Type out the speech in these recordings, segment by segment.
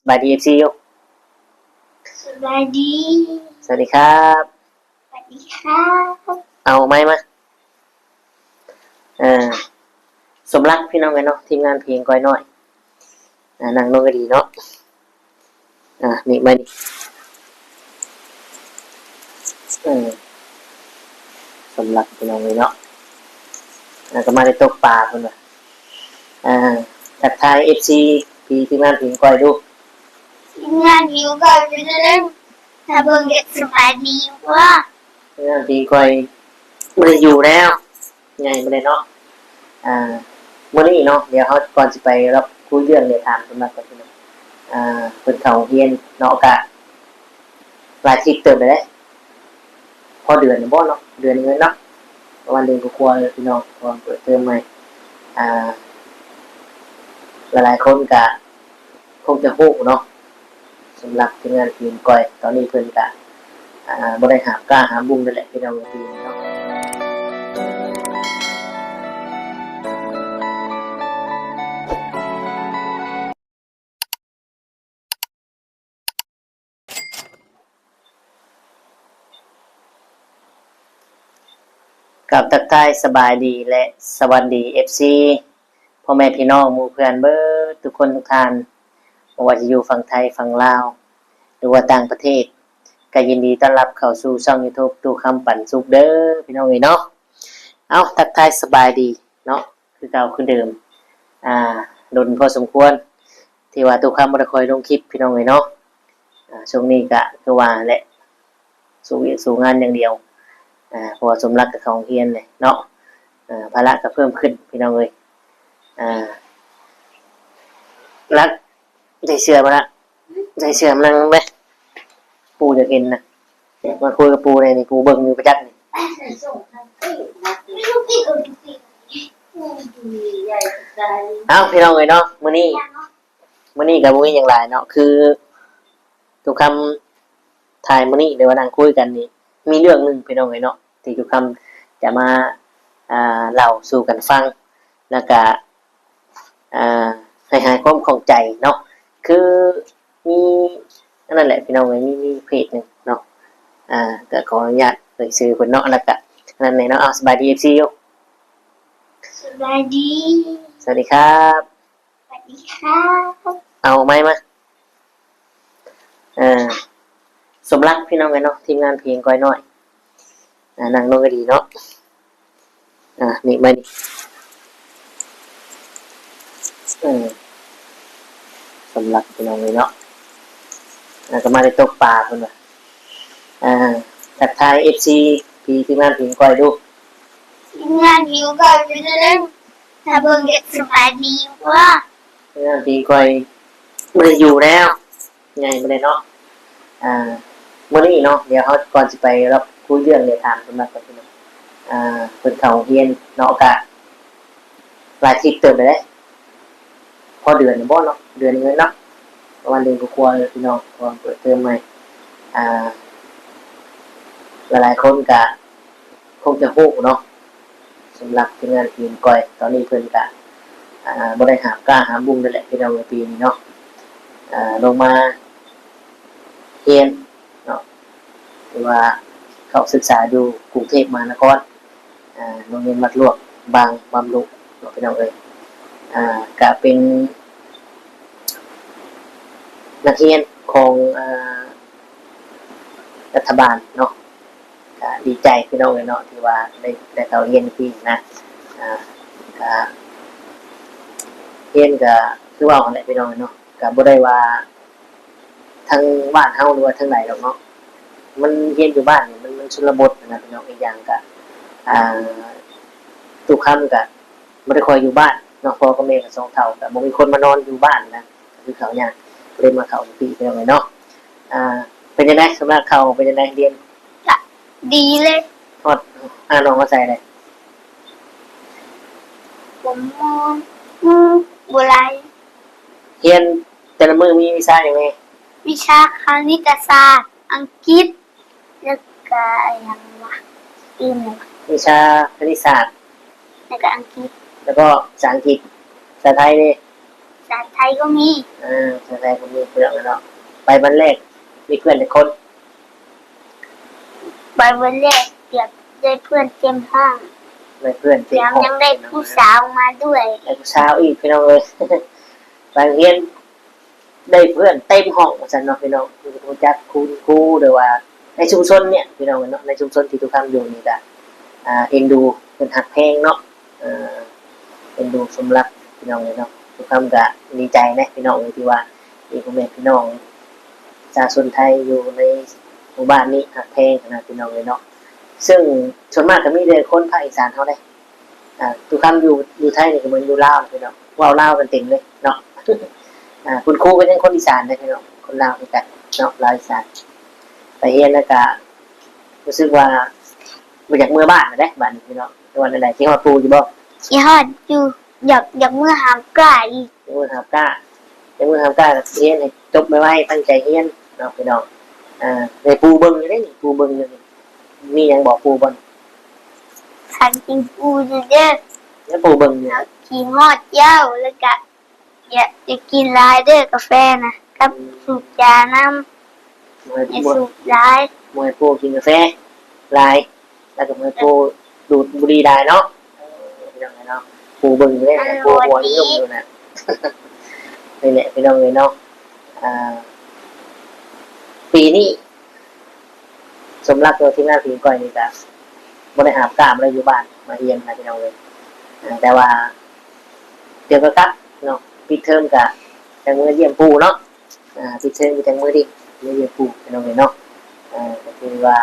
บายดีFCอยู่สวัสดีสวัสดีครับสวัสดีครับเอาไม้มาอ่าสมรักพี่น้องกันเนาะทีมงานเพลงก้อยน้อยนางนงกระดีเนาะนี่มานี่สมรักพี่น้องเลยเนาะก็มาได้ตกปลาคนว่ะทักทาย FC พี่ทีมงานเพลงก้อยดูงานหิวก่อนจะเล่นถ้าเบิ่งเด็กสบายดีว่าทีมงานเพลงก้อยไม่ได้อยู่แล้วไงไม่ได้เนาะเมื่อนี้เนาะเดี๋ยวเขาก่อนจะไปรับคุยเรื่องเลยถามสมรักกันพี่น้องเปิดเขาเฮียนเนาะกะหลายทิศเติมไปได้พอเดือนบ่เนาะเดือนเงินเนาะประมาณเดือนกว่าๆเลยพี่น้องพอเปิดเติมใหม่หลายๆคนกะคงจะฮู้เนาะสำหรับทีมงานทีมก้อยตอนนี้เพิ่นกะบ่ได้หากล้าหาบุ้งนั่นแหละพี่น้องทีมเนาะกับทักทายสบายดีและสวัสดี FC พ่อแม่พี่น้องหมู่เพื่อนเบิดทุกคนทุกท่านบ่ว่าจะอยู่ฝั่งไทยฝั่งลาวหรือว่าต่างประเทศก็ยินดีต้อนรับเข้าสู่ช่อง YouTube ตู้คำปันสุขเด้อพี่น้องเอ้ยเนาะเอาทักทายสบายดีเนาะคือเก่าคือเดิมดนพอสมควรที่ว่าตู้คำบ่ได้ค่อยลงคลิปพี่น้องเอ้ยเนาะช่วงนี้ก็คือว่าแหละสู่งานอย่างเดียวเพราะว่าสมรักกับเขาเฮียนเลยเนาะภาระก็เพิ่มขึ้นพี่น้องเอ้ยรักใจเชื่อมาละใจเชื่อมันไหมปูจะเห็นนะมาคุยกับปูเลยนี่ปูเบิ่งอยู่ประจักษ์นี่เอาพี่น้องเอ้ยเนาะมื้อนี้ก็บ่มีหยังหลายเนาะคือทุกคำถ่ายมื้อนี้เดี๋ยวว่านั่งคุยกันนี่มีเรื่องนึงพี่น้องเอ้ยเนาะที่ทุกคำจะมาเล่าสู่กันฟังแล้วก็ให้หายความข้องใจเนาะคือมีนั่นแหละพี่น้องเอ้ยมีเพจนึงเนาะก็ขออนุญาตเอ่ยชื่อเพิ่นเนาะแล้วก็นั่นแหละเนาะสบายดี FC อยู่สวัสดีสวัสดีครับสวัสดีครับเอาไม้มาสมรักพี่น้องกันเนาะทีมงานเพลงก้อยน้อยนางนงกระดีเนาะนี่มานี่สมรักพี่น้องเลยเนาะก็มาได้ตกปลาเพิ่นว่ะทักทาย FC พี่ทีมงานเพลงก้อยดูงานหิวก่อนจะเล่นถ้าเบิ่งเด็กสบายดีว่าทีมงานเพลงก้อยไม่ได้อยู่แล้วไงไม่ได้เนาะเมื่อนี้เนาะเดี๋ยวเขาก่อนจะไปรับคุยเรื่องเลยถามสมรักกันพี่น้องเปิดเขาเฮียนเนาะกะหลายทิศเติมไปได้พอเดือนบ่เนาะเดือนเงินเนาะประมาณเดือนกว่าๆเลยพี่น้องพอเปิดเติมใหม่หลายๆคนก็คงจะฮู้เนาะสำหรับทีมงานทีมก้อยตอนนี้เพิ่นก็บ่ได้หากล้าหาบุ้งนั่นแหละพี่น้องปีนี้เนาะลงมาเรียนเนาะหรือว่าเขาศึกษาอยู่กรุงเทพมหานครโรงเรียนวัดลวกบางบำรุงเนาะพี่น้องเอ้ยก็เป็นนักเรียนของรัฐบาลเนาะก็ดีใจพี่น้องเลยเนาะที่ว่าได้เข้าเรียนปีนะก็เรียนก็คือว่าอะไรพี่น้องเนาะก็บ่ได้ว่าทางบ้านเฮาหรือว่าทางไหนหรอกเนาะมันเรียนอยู่บ้านนี่มันชนบทนะพี่น้องอีกอย่างก็ทุกคำก็บ่ได้ค่อยอยู่บ้านเนาะพ่อกับแม่ก็สองเฒ่าก็บ่มีคนมานอนอยู่บ้านนะคือเขาเนี่ยเรียนมาเข้าปีพี่น้องเนาะเป็นจังได๋สำหรับเขาเป็นจังได๋เรียนดีเลยทอดน้องมาใส่เลยผมมองบัวลายเรียนแต่ละมือมีวิชาอย่างไรวิชาคณิตศาสตร์อังกฤษแล้วก็อย่างวะอื่นเลยวิชาคณิตศาสตร์แล้วก็อังกฤษแล้วก็ภาษาอังกฤษภาษาไทยนี่ สารไทยก็มี ภาษาไทยก็มีเพื่อนเนาะไปวันแรกมีเพื่อนแต่คน ไปวันแรกเกือบได้เพื่อนเต็มห้อง ไม่เพื่อนเต็ม แล้ว ห้อง ยังได้ผู้สาวมาด้วย ได้ผู้สาวอีกพี่น้องเลย บางเรียนได้เพื่อนเต็มห้องว่าซั่นเนาะพี่น้องรู้จักคุณครูหรือว่าในชุมชนเนี่ยพี่น้องเนาะในชุมชนที่ทุกคำอยู่นี่ก็เอ็นดูเป็นหักเพลงเนาะเอ็นดูสมรักพี่น้องเลยเนาะทุกคำก็ดีใจนะพี่น้องเลยที่ว่ามีพ่อแม่พี่น้องประชาชนไทยอยู่ในหมู่บ้านนี้หักเพลงนะพี่น้องเลยเนาะซึ่งส่วนมากก็มีแต่คนภาคอีสานเท่าได้ทุกคำอยู่ไทยนี่ก็เหมือนอยู่ลาวพี่น้องเว้าลาวกันเต็มเลยเนาะ คุณครูก็ยังคนอีสานนะพี่น้องคนลาวเหมือนกันเนาะลาวอีสานไปเรียนแล้วก็รู้สึกว่าบ่อยากเมื่อบ้านนะเด้บ้านพี่น้องวันอะไรที่ฮอดปูอยู่บ่ ที่ฮอดอยู่อยากเมื่อหามกล้าอีก ยังมือหามก้ายังมือหามก้าเรียนให้จบไว้ตั้งใจเรียนเนาะพี่น้องในปูเบิ่งอยู่ได้นี่ปูเบิ่งอยู่นี่มีหยังบอกปูบ่ คันกินปูอยู่เด้อ แล้วปูเบิ่งอยู่ แล้วกินฮอดเหย้าแล้วก็อย่ากินหลายเด้อกาแฟนะกับสูบยาน้ำอย่าสูบหลาย มวยปูกินกาแฟลายแล้วก็มวยปูดูดบุหรี่ได้เนาะพี่น้องเนาะปูเบิ่งอยู่ได้ปูหัวยุ่งอยู่น่ะ นี่แหละพี่น้องเลยเนาะปีนี้สมรักตัวที่หน้าผีก้อยนี่ก็บ่ได้อาบน้ำอะไรอยู่บ้านมาเรียนนะพี่น้องเลยแต่ว่าเดี๋ยวก็กลับเนาะปิดเทอมกะจังมือเยี่ยมปู่เนาะปิดเทอมจังมือดิมือเยี่ยมปู่พี่น้องเลยเนาะก็คือว่า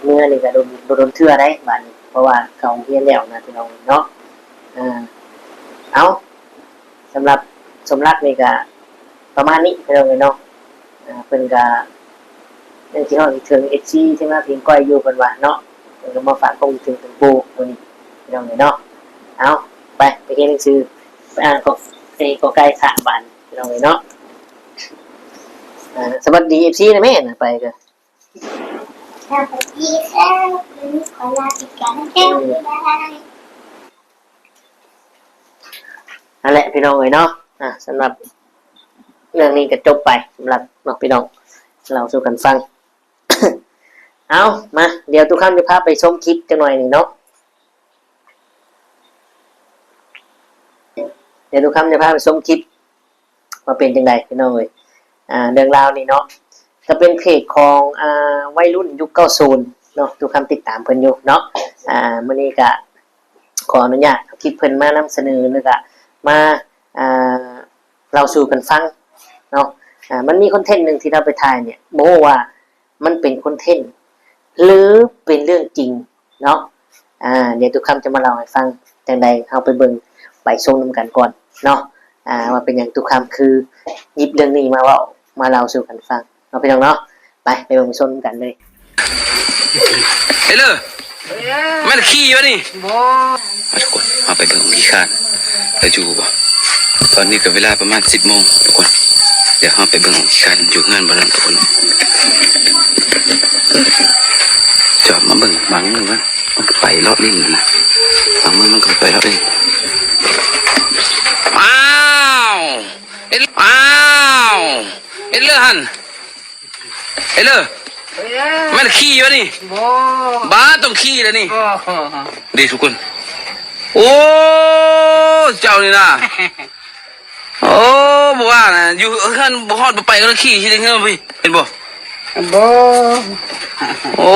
เมื่อนี่ก็โดนเทื่อได้บ้านนี้เพราะว่าเขาเรียนแล้วนะพี่น้องเนาะเอาสำหรับสมรักนี่ก็ประมาณนี้พี่น้องเลยเนาะเพิ่นก็เรื่องที่เฮาสิถึง FC ที่มาเพียงก้อยอยู่เพิ่นว่าเนาะเพิ่นก็มาฝากความคิดถึงปู่มื้อนี้พี่น้องเลยเนาะเอาไปเรียนหนังสือไปอ่านก็ใกล้3 วันพี่น้องเลยเนาะสวัสดี FC นะแม่น่ะไปก็ สวัสดีครับวันนี้ขอลาไปก่อนนะครับบ๊ายบาย นั่นแหละพี่น้องเลยเนาะสำหรับเรื่องนี้ก็จบไปสำหรับน้องพี่น้องเราสู่กันฟัง เอามาเดี๋ยวทุกท่านจะพาไปชมคลิปจังหน่อยนี่เนาะเดี๋ยวทุกท่านจะพาไปชมคลิปมาเป็นจังไดพี่น้องเลยเรื่องราวนี่เนาะจะเป็นเพจของวัยรุ่นยุค90เนาะทุกท่านติดตามเพิ่นอยู่เนาะมื้อนี้ก็ขออนุญาตคลิปเพิ่นมานำเสนอแล้วก็มาเราสู่กันฟังเนาะมันมีคอนเทนต์หนึ่งที่เราไปถ่ายเนี่ยโมว่ามันเป็นคอนเทนต์หรือเป็นเรื่องจริงเนาะเดี๋ยวทุกคำจะมาเล่าให้ฟังจังใดเอาไปเบิ่งไปชมนำกันก่อนเนาะว่าเป็นอย่างทุกคำคือหยิบเรื่องนี้มาเว่ามาเล่าสู่กันฟังเนาะพี่น้องเนาะไปเบิ่งชมกันเลย เอ้ยเลยมันขี้วะนี่มาทุกคนเอาไปเบิ่งขี้คานแล้วอยู่บ่ตอนนี้ก็เวลาประมาณ10 โมงทุกคนเดี๋ยวเราไปเบิ่งขี้คานอยู่งานบ่นั้นทุกคนจอดมาเบิ่งบางมือมันไปเลาะลิ้นนะบางมือมันก็ไปเลาะลิ้นอ้าวเอ้ยเลยหันเอ้ยเลยมันขี้วะนี่บ้าต้องขี้แล้วนี่ดีทุกคนโอ้เจ้านี่นะโอ้บ่ว่านะอยู่เฮือนบ่ฮอดบ่ไปก็ขี้สิได้เฮือนพี่เห็นบ่โอ้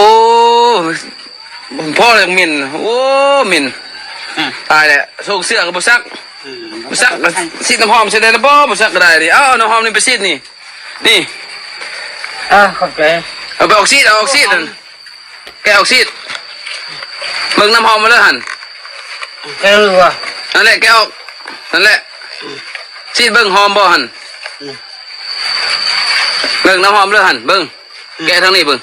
พ่อเลยเหม็นโอ้เหม็นตายแหละส่งเสื้อก็บ่ซักก็สิน้ำหอมใส่ได้แล้วบ่ซักก็ได้ดิเอาน้ำหอมนี่ไปซิดนี่ขอบใจเอาไปออกซิดนั่นแกออกซิดเบิ่งน้ำหอมมาเลยหั่น แกรู้ว่า นั่นแหละแกออกนั่นแหละซิดเบิ่งหอมบ่หั่นเบิ่งน้ำหอมเลยหั่นเบิ่งแกทางนี้เบิ่ง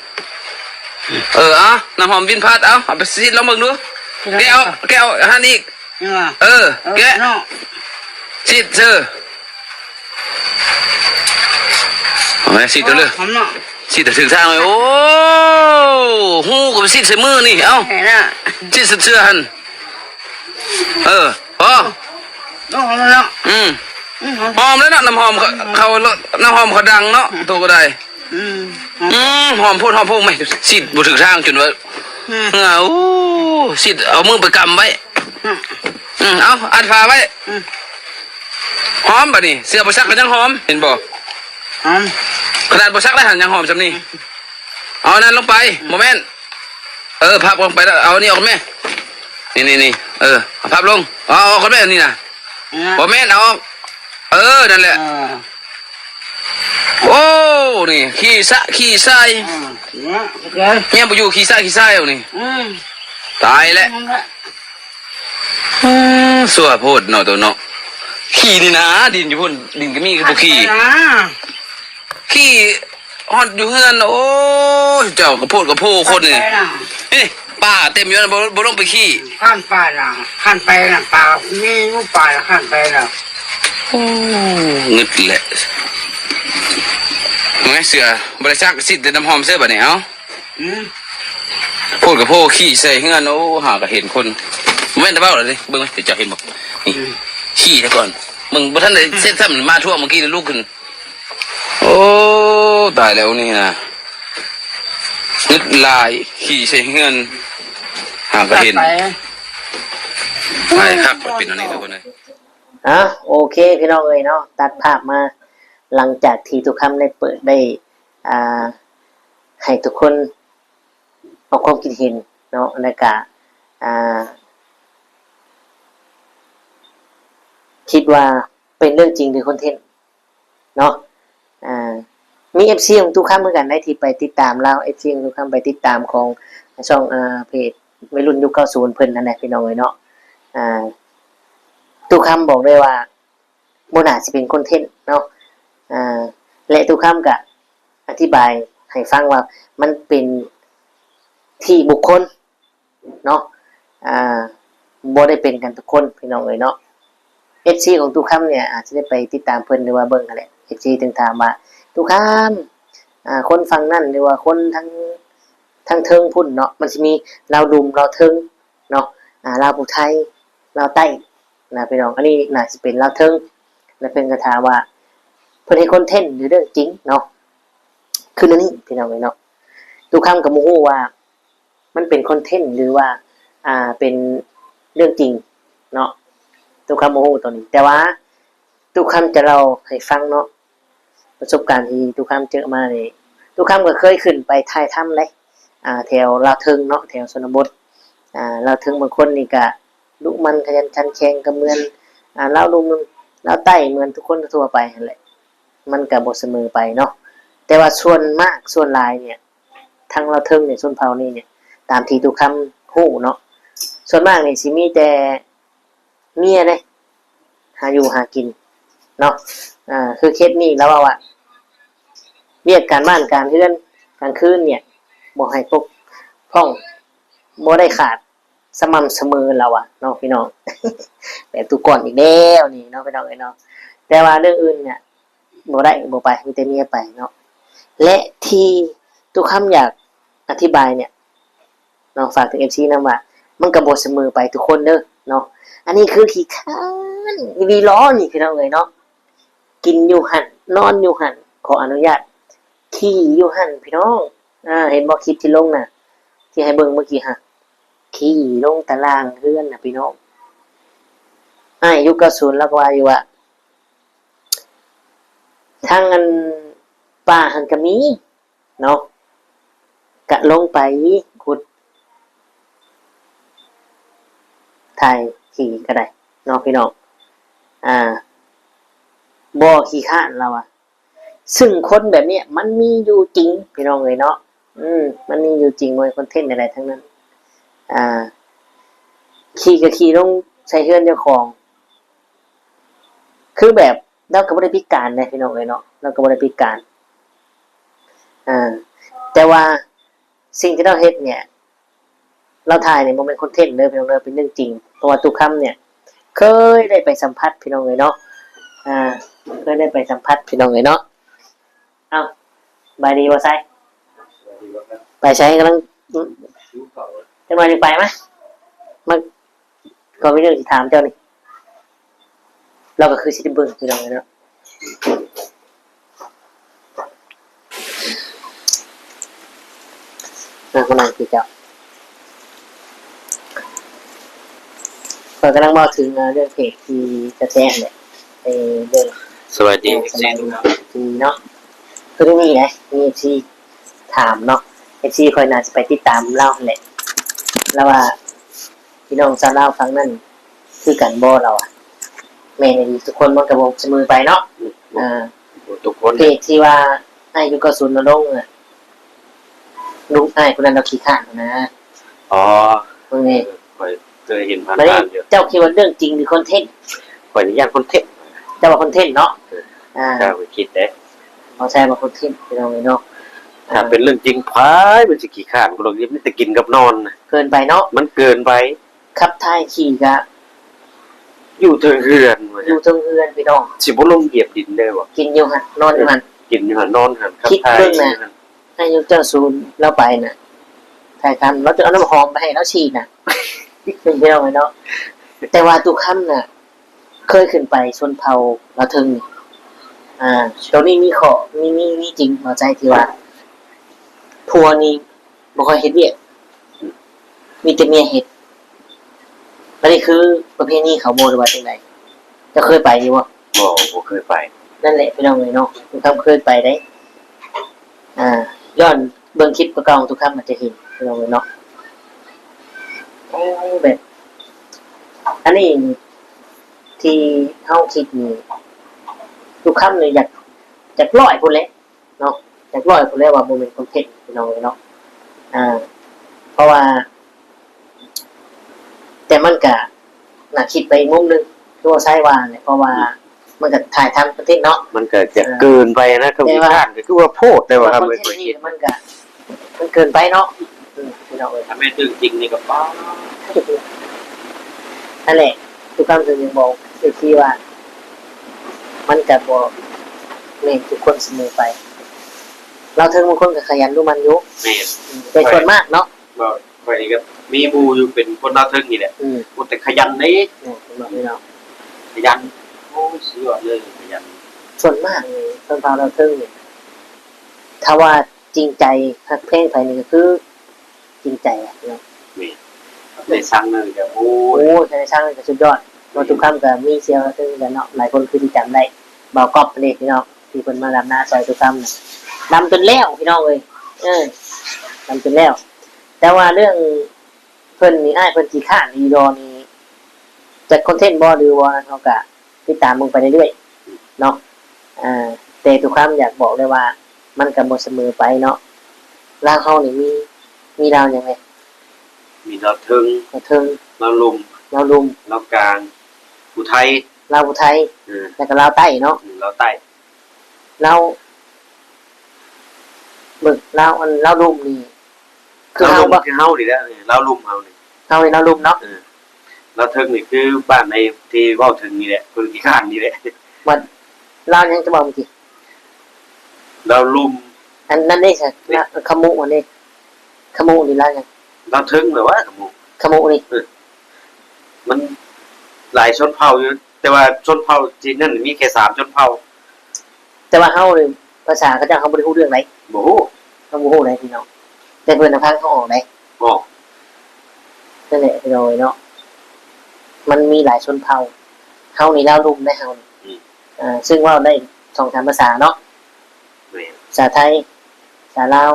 น้ำหอมวินพัดเอาไปซิดลองเบิ่งดูแกเอาหั่นอีกแกซิดเชื่อเอาไปซิดตัวเลยซิดถึงทางเลยโอ้หูกับซิดใส่มือนี่เอ้าซิดเสื้อหั่นพอ น้องแล้ว หอมแล้วเนาะน้ำหอมเขาน้ำหอมเขาดังเนาะตัวก็ได้หอมพูดไหมสิบุถึงทางจนว่าอู้สิเอามือไปกำไว้เอาอัดฝาไว้หอมป่ะนี่เสื้อบุชักก็ยังหอมเห็นบ่ขนาดบุชักได้หันยังหอมสำนี่เอานั่นลงไปโมเมนต์พับลงไปแล้วเอานี่ออกไหมนี่พับลงเอาคนแม่นี่นะโมเมนต์เอานั่นแหละโอ้นี่ขี้ไส้เนี่ยไปอยู่ขี้ไส้เอานี่ตายแล้วสัวโพดเนาะตัวเนาะขี้นี่นะดินอยู่พุ่นดินก็มีกับขี้ฮอดอยู่เฮือนโอ้เจ้ากระโพดคนนี่ป่าเต็มอยู่นะบ่ลงไปขี้ ข้านป่าหลังข้านไปหลังป่ามีงูป่าละข้านไปหลัง งึดแหละไงเสือบริษัทสิทธิ์น้ำหอมเสื้อแบบนี้เอาพูดกับพ่อขี้ใส่เฮือนโอ้หาก็เห็นคนแม่นตะเบ้าเลยเบิ่งไหมเดี๋ยวจะเห็นบอกนี่ขี้แต่ก่อนมึงบ่ทันได้เส้นซ้ำมาทั่วเมื่อกี้ลูกขึ้นโอ้ตายแล้วนี่นะงึดลายขี้ใส่เฮือนหาก็เห็นไปครับเป็นอันนี้ทุกคนเลยโอเคพี่น้องเอ้ยเนาะตัดภาพมาหลังจากที่ทุกคำได้เปิดได้ให้ทุกคนเอาความคิดเห็นเนาะในการคิดว่าเป็นเรื่องจริงหรือคอนเทนต์เนาะมี FC ของทุกคำเหมือนกันได้ที่ไปติดตามเรา FC ของทุกคำไปติดตามของช่องเพจวัยรุ่นยุค90เพิ่นนั่นแหละพี่น้องเอ้ยเนาะทุกคำบอกเลยว่าโมนาจะเป็นคอนเทนต์เนาะและทุกคำก็อธิบายให้ฟังว่ามันเป็นที่บุคคลเนาะบ่ได้เป็นกันทุกคนพี่น้องเลยเนาะ FC ของทุกคำเนี่ยอาจจะได้ไปติดตามเพิ่นหรือว่าเบิ่งกันแหละ FC ถึงถามว่าทุกคำคนฟังนั่นหรือว่าคนทั้งเทิงพุ่นเนาะมันจะมีเราดุมเราเทิงเนาะเราผู้ไทยเราใต้นะพี่น้องอันนี้น่าจะเป็นเราเทิงและเพิ่นก็ถามว่าเพิ่นให้คอนเทนต์หรือเรื่องจริงเนาะคืออันนี้พี่น้องเลยเนาะทุกคำก็บ่ฮู้ว่ามันเป็นคอนเทนต์หรือว่าเป็นเรื่องจริงเนาะทุกคำบ่ฮู้ตอนนี้แต่ว่าทุกคำจะเราให้ฟังเนาะประสบการณ์ที่ทุกคำเจอมานี่ทุกคำก็เคยขึ้นไปถ่ายทำเลยแถวลาวเทิงเนาะแถวชนบทลาวเทิงบางคนนี่ก็ลุมันขยันขันแข็งก็เหมือนลาวลุมลาวใต้เหมือนทุกคนทั่วไปนั่นแหละมันก็บ่เสมอไปเนาะแต่ว่าส่วนมากส่วนหลายเนี่ยทางลาวเทิงเนี่ยชนเผ่านี่เนี่ยตามที่ทุกคำฮู้เนาะส่วนมากนี่สิมีแต่เมียเด้หาอยู่หากินเนาะคือเคสนี้แล้วว่าเรียกการบ้านการเรือนกลางคืนเนี่ยบ่ให้พกพ้องบ่ได้ขาดสม่ำเสมอแล้วเนาะพี่น้อง แบบตุก่อนอีกแล้วนี่เนาะพี่น้องเนาะแต่ว่าเรื่องอื่นเนี่ยบ่ได้บ่ไปมีแต่เมียไปเนาะและที่ทุกคำอยากอธิบายเนี่ยน้องฝากถึง FC นำว่ามันก็บ่เสมอไปทุกคนเด้อเนาะอันนี้คือขี้ข้านวีล้อนี่พี่น้องเนาะกินอยู่หั่นนอนอยู่หั่นขออนุญาตขี้อยู่หั่นพี่น้องเห็นบ่คลิปที่ลงน่ะที่ให้เบิ่งเมื่อกี้ฮะขี้ลงตารางเรือนน่ะพี่น้องยุค90แล้วก็ว่าอยู่ว่าทางอันป่าหันก็มีเนาะกะลงไปขุดถ่ายขี้ก็ได้เนาะพี่น้องบ่ขี้ข้านเราซึ่งคนแบบนี้มันมีอยู่จริงพี่น้องเนาะมันมีอยู่จริงบ่คอนเทนต์อะไรทั้งนั้นขี่ก็ขี่ลงใส่เฮือนเจ้าของคือแบบเราก็บ่ได้พิการนะพี่น้องเนาะเราก็บ่ได้พิการแต่ว่าสิ่งที่เราเฮ็ดเนี่ยเราถ่ายเนี่ยบ่แม่นคอนเทนต์เด้อพี่น้องเด้อเป็นเรื่องจริงเพราะว่าทุกคำเนี่ยเคยได้ไปสัมผัสพี่น้องเนาะเคยได้ไปสัมผัสพี่น้องเนาะบายดีบ่ไสไปใช้กำลังจะมาไปไหมมาก็มีเรื่องที่ถามเจ้านี่ เราก็คือสิได้เบิ่งพี่น้องเนาะคนนั้นคือเจ้าเรากำลังบอกถึงเรื่องเพจที่จะแจ้งเนี่ยเรื่อง สวัสดี สมัยที่เนาะคือตรงนี้ไงมีที่ถามเนาะที่คอยน่าจะไปติดตามเล่าแหละแล้วว่าพี่น้องจะเล่าครั้งนั้นคือกันบ่เราอะแม่ในทุกคนมันกระบอกเสมอไปเนาะทุกคน เพจที่ว่าอายุกระสุนลงอ่ะลุงไอ้คนนั้นเราขี้ข้านนะ อ๋อ มึงไง เคยเห็นผ่าน แล้ว ๆอยู่ เจ้าคิดว่าเรื่องจริงหรือคอนเทนต์ ข่อยนี่ย่านคนเทพ เจ้าว่าคอนเทนต์เนาะเจ้าไปคิดเด้ เขาใช้ว่าคอนเทนต์พี่น้องเนาะ ถ้าเป็นเรื่องจริงพายมันสิขี้ข้านบ่ลงนี่แต่กินกับนอนน่ะ เกินไปเนาะ มันเกินไป ขับท้ายขี่กะ อยู่เทิงเรือนว่า อยู่ตรงเรือนพี่น้อง สิบ่ลงเหยียบดินได้บ่ กินอยู่หันนอนอยู่หัน กินอยู่หั่นนอนหั่นครับ คิด ทาย เรื่องน่ะ ให้ยกเจ้าศูนย์แล้วไปน่ะถ่ายทำเราจะเอาน้ำหอมไปให้แล้วฉีดน่ะเป็นพี่น้องเนาะแต่ว่าตุกค่ำน่ะ เคยขึ้นไปชนเผ่าเราถึงตรงนี้มีขอมีจริงหัวใจที่ว่าทัวร์นี้บ่ค่อยเฮ็ดเวียกมีแต่เมียเฮ็ดอันนี้คือประเพณีเขาโบหรือว่าจังไดจะเคยไปอยู่บ่ บ่เคยไป นั่นแหละพี่น้องเลยเนาะทุกคำเคยไปได้ย้อนเบิ่งคลิปเก่าๆทุกคำมันจะเห็นพี่น้องเลยเนาะโอ้แบบอันนี้ที่เฮาคิดนี่ทุกคำเลยอยากร้อยพุ่นแหละเนาะอยากร้อยพุ่นแหละว่าบ่แม่นคอนเทนต์พี่น้องเลยเนาะเพราะว่า แต่มันก็น่าคิดไปอีกมุมนึงคือว่าใช่ว่าเนี่ยเพราะว่ามันก็ถ่ายทำประเทศเนาะ มันก็จะเกินไปนะคำขี้ข้านก็คือว่าโพดได้ว่าครับ คอน ไม่ เท ค่อน ย ต์นี่ คิด มันเกินไปเนาะพี่น้องเอ้ย ถ้าแม่ตึงจริงนี่ก็ป้า นั่นแหละทุกคำถึงยังบอกที่ว่า มันจะบอกแม่นทุกคนเสมอไป เราถึงบางคนก็ขยันรู้มันอยู่ แม่ แต่ส่วนมากเนาะ บ่ค่อยนี่ก็มีหมู่อยู่เป็นคนดาวเทิงนี่แหละบ่แต่ขยันนี่ บอกพี่น้อง ขยันโอ้สุดยอดเลยขยัน ส่วนมากเลยตอนเราถึงเนี่ยถ้าว่าจริงใจพักเพลงไปนี่ก็คือ จริงใจอะเนาะ แม่ได้สั่งนั่นก็โอ้ โอ้ใช่ช่างก็สุดยอดมาทุกคำก็มีเซียวซึ่งกันเนาะหลายคนคือที่จำได้เบากอบเลยพี่น้องที่คนมาดำหน้าซอยทุกคำน่ะดำจนแล้วพี่น้องเลยดำจนแล้ว แต่ว่าเรื่องเพิ่นนี่อ้ายเพิ่นขี้ข้านอีดอนี่จัดคอนเทนต์บ่หรือว่าเขาก็ติดตามมึงไปเรื่อยๆเนาะแต่ทุกคำอยากบอกเลยว่า มันก็บ่เสมอไปเนาะลาวเฮานี่มีลาวยังไง มีดาวเทิง ลาวเทิง ดาวลุม ลาวลุม ดาวกลางอุทัย ลาวอุทัย เออ แล้วก็ลาวใต้เนาะ ดาวใต้ เราบึกเราลุมนี่คือ ดาว เฮา ลุม บ่ คือเฮานี่แหละดาวลุมเฮานี่ เฮานี่เราลุมเนาะ ดาวเทิงนี่คือบ้านในที่เว้าถึงนี่แหละคนขี้ข้านนี่แหละ มันเรายังจะบอกเมื่อกี้ ดาวลุม อันนั้นได้ใช่ขมุอันนี้ขมุนี่เรายัง ดาวเทิงแบบว่าหมู่ ขมุนี่ มันหลายชนเผ่าอยู่แต่ว่าชนเผ่าจีนนั่นมีแค่3ชนเผ่า แต่ว่าเฮานี่ภาษาเขาเจ้าเขาบ่ได้ฮู้เรื่องไหน บ่ฮู้ เขาบ่ฮู้ไหนพี่น้องแต่เพิ่นน่ะพังเขาออกไหน บ่ นั่นแหละพี่น้องเนาะมันมีหลายชนเผ่าเฮานี่เราลุมได้เฮานี่ซึ่งว่าได้2-3ภาษาเนาะ แม่น ภาษาไทยภาษาลาว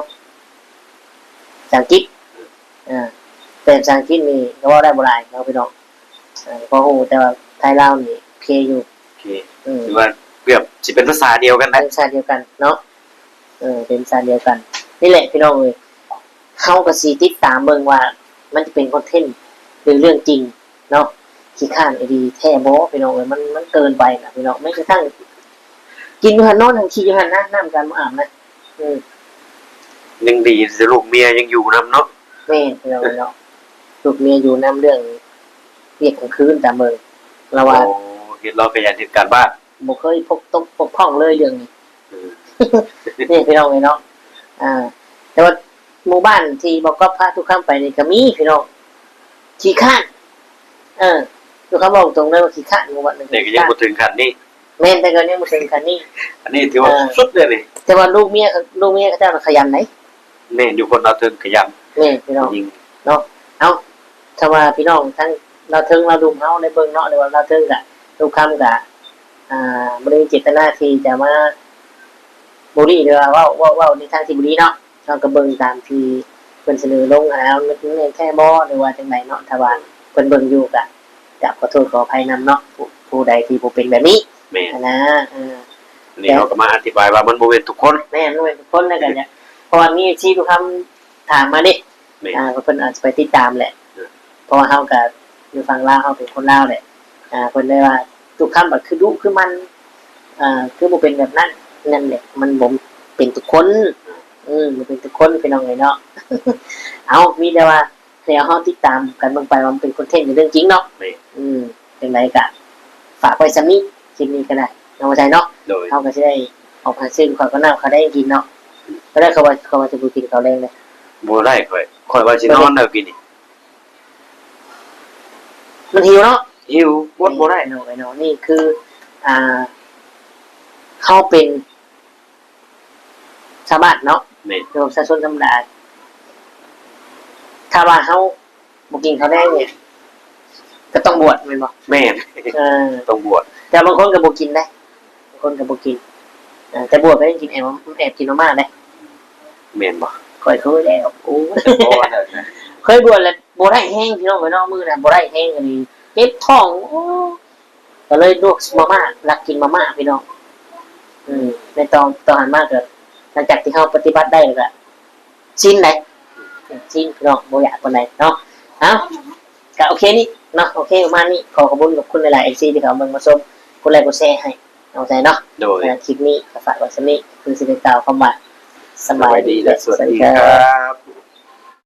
ภาษาอังกฤษแต่ภาษาอังกฤษนี่ก็ว่าได้บ่หลายเนาะพี่น้องเพราะฮู้แต่ว่าไทยลาวนี่โอเคอยู่ โอเคถือว่าเกือบสิเป็นภาษาเดียวกัน เป็ นะ นภาษาเดียวกันเนาะเป็นภาษาเดียวกัน นี่แหละพี่น้องเอ้ยเฮาก็สิติดตามเบิ่งว่า มันจะเป็นคอนเทนต์หรือเรื่องจริงเนาะขี้ข้านไอ้ดีแท้บ่พี่น้องเอ้ยมันเกินไปน่ะพี่น้องไม่กระทั่งกินอยู่หั่นนอนทั้งขี้อยู่หั่นนะน้ำกันบ่อาบนะยังดีสิลูกเมียยังอยู่นํเนาะ แม่พี่น้องเนาะลูกเมียอยู่นำเรื่องเรียกกลางคืนตามเบิ่งแล้วว่า โอ้เฮ็ดเราขยันเฮ็ดการบ้าน บ่เคยปกป้องเลยเรื่องนี้ นี่พี่น้องเนาะแต่ว่าหมู่บ้านที่บอกก็พาทุกครั้งไปนี่ก็มีพี่น้องขี้ข้าน คือเขาบอกตรงเลยว่าขี้ข้านวันนึง เด็กยังบ่ถึงขั้นนี้ แม่นแต่ก็ยังบ่ถึงขั้นนี้ อันนี้ถือว่าสุดเลยนี่ แต่ว่าลูกเมียเขาเจ้าขยันไหน แม่อยู่คนเราถึงขยัน แม่พี่น้อง ยิง เนาะเอาถ้าว่าพี่น้องทั้งเราถึงเราดูเฮาในเบิ่งเนาะหรือว่าเราถึงกะลูกคำกะบ่ได้มีเจตนาที่จะมาบุรีหรือว่าเว้าในทางที่บุรีเนาะเราก็เบิ่งตามที่เพิ่นเสนอลงแล้วมันแค่บ่หรือว่าจังไดเนาะถ้าว่าเพิ่นเบิ่งอยู่กะขอโทษขออภัยนำเนาะผู้ใดที่บ่เป็นแบบนี้ แม่ นะอันนี้เขาก็มาอธิบายว่ามันบ่เป็นทุกคน แม่นด้วยทุกคนแล้วกันเนี่ยเพราะว่ามีที่ทุกคำถามมาดิ แม่ เพิ่นอาจจะไปติดตามแหละเพราะว่าเฮาก็อยู่ฝั่งลาวเฮาเป็นคนลาวแหละเพิ่นได้ว่าทุกคำแบบคือดุคือมันคือบ่เป็นแบบนั้นนั่นแหละมันบ่เป็นทุกคนมันเป็นทุกคนพี่น้องเนาะ เอามีแต่ว่าเดี๋ยวเฮาติดตามกันเบิ่งไปว่ามันเป็นคอนเทนต์เรื่องจริงเนาะ แม่ จังไดก็ฝากไว้ซำนี้คลิปนี้ก็ได้เอาใจเนาะ โดย เขาก็จะได้ออกมาซึ่งเขาก็น่าเขาได้กินเนาะก็ได้เขาว่าจะบูกินเขาแรงเลย บ่ได้ค่อยว่าสินอนแล้วกินนี่ มันหิวเนาะ หิวบ่ได้ เนาะไอ้เนาะนี่คือเขาเป็นชาวบ้านเนาะ แม่ เป็นประชาชนธรรมดาถ้าว่าเขาบูกินเขาแรงเนี่ยก็ต้องบวชเป็นบ่ แม่ ต้องบวช แต่บางคนก็บูกินได้บางคนก็บูกินแต่บวชก็ได้กินแอบกินมาม่าได้ แม่นบ่ ค่อยเคยแล้วโอ้ เพราะว่านั่นนะ เคยบวชแล้วบ่ได้แห้งพี่น้องไปนอกมือนะบ่ได้แห้งอันนี้เจ็บท้องโอ้ก็เลยลวกมาม่ารักกินมาม่าพี่น้องในตอนหันมากเกิดหลังจากที่เฮาปฏิบัติได้แล้วก็ชิ้นไหนชิ้นพี่น้องบ่อยากปานใดเนาะเอ้าก็โอเคนี่เนาะโอเคประมาณนี้ขอขอบคุณกับคุณหลายๆ FC ที่เขาเบิ่งมาชมกดไลค์กดแชร์ให้เอาใจเนาะ โดย คลิปนี้ก็ฝากไว้ซะนี้คือสิได้กล่าวคำว่าส ส บา บาย ย ดี ดี และ และสวัสดี ค ค รั รับ บ